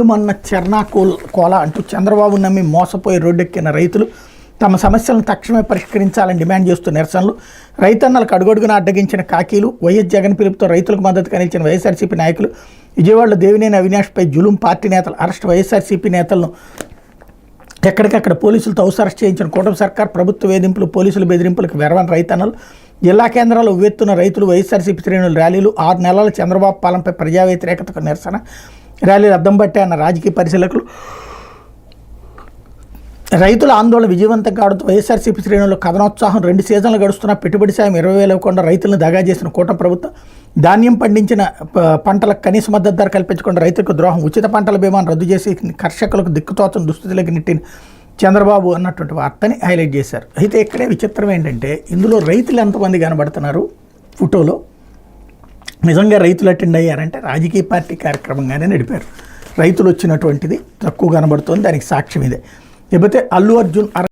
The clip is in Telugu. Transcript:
మన్న కోల అంటూ చంద్రబాబు నమ్మి మోసపోయి రోడ్డెక్కిన రైతులు తమ సమస్యలను తక్షణమే పరిష్కరించాలని డిమాండ్ చేస్తూ నిరసనలు. రైతన్నలకు అడుగడుగున అడ్డగించిన కాకీలు. వైఎస్ జగన్ పిలుపుతో రైతులకు మద్దతుగా నిలిచిన వైఎస్ఆర్సీపీ నాయకులు. విజయవాడలో దేవినేని అవినాష్పై జులుం. పార్టీ నేతల అరెస్ట్. వైఎస్ఆర్సీపీ నేతలను ఎక్కడికక్కడ పోలీసులతో అరెస్ట్ చేయించిన కూటమి సర్కార్. ప్రభుత్వ వేధింపులు, పోలీసుల బెదిరింపులకు వెరవని రైతన్నలు. జిల్లా కేంద్రాల్లో ఉవ్వెత్తున రైతులు. వైఎస్ఆర్సీపీ శ్రేణులు ర్యాలీలు. 6 నెలల చంద్రబాబు పాలనపై ప్రజా వ్యతిరేకతకు నిరసన. ర్యాలీలు అద్దం పట్టే అన్న రాజకీయ పరిశీలకులు. రైతుల ఆందోళన విజయవంతం కావడంతో వైఎస్ఆర్సీపీ శ్రేణుల్లో కథనోత్సాహం. 2 సీజన్లు గడుస్తున్న పెట్టుబడి సాయం 20,000 ఇవ్వకుండా రైతులను దగా చేసిన కూటమి ప్రభుత్వం. ధాన్యం పండించిన పంటలకు కనీస మద్దతు ధర కల్పించకుండా రైతులకు ద్రోహం. ఉచిత పంటల బీమాను రద్దు చేసి కర్షకులకు దిక్కుతోచని దుస్థితిలోకి నెట్టిన చంద్రబాబు అన్నటువంటి వార్తని హైలైట్ చేశారు. అయితే ఇక్కడే విచిత్రం ఏంటంటే, ఇందులో రైతులు ఎంతమంది కనబడుతున్నారు ఫోటోలో? నిజంగా రైతులు అటెండ్ అయ్యారంటే రాజకీయ పార్టీ కార్యక్రమంగానే నడిపారు. రైతులు వచ్చినటువంటిది తక్కువ కనబడుతోంది. దానికి సాక్ష్యం ఇదే. లేకపోతే అల్లు అర్జున్